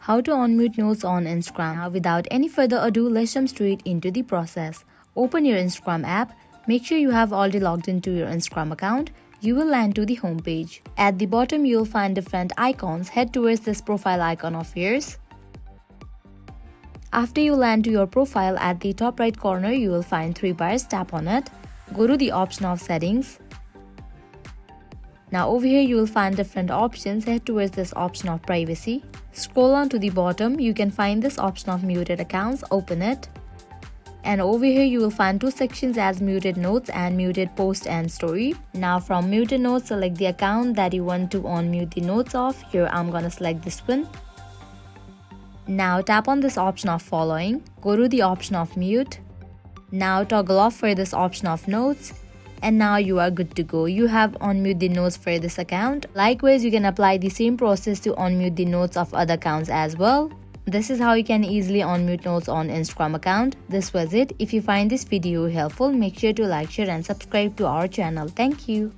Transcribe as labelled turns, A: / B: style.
A: How to unmute notes on Instagram. Now, without any further ado, let's jump straight into the process. Open your Instagram app. Make sure you have already logged into your Instagram account. You will land to the home page. At the bottom, you'll find different icons. Head towards this profile icon of yours. After you land to your profile, at the top right corner, you will find 3 bars. Tap on it. Go to the option of settings. Now over here you will find different options. Head towards this option of privacy. Scroll on to the bottom. You can find this option of muted accounts. Open it. And over here you will find 2 sections as muted notes and muted post and story. Now from muted notes, select the account that you want to unmute the notes of. Here I'm gonna select this one. Now tap on this option of following. Go to the option of mute. Now toggle off for this option of notes. And now you are good to go. You have unmute the notes for this account. Likewise, you can apply the same process to unmute the notes of other accounts as well. This is how you can easily unmute notes on Instagram account. This was it. If you find this video helpful, make sure to like, share and subscribe to our channel. Thank you.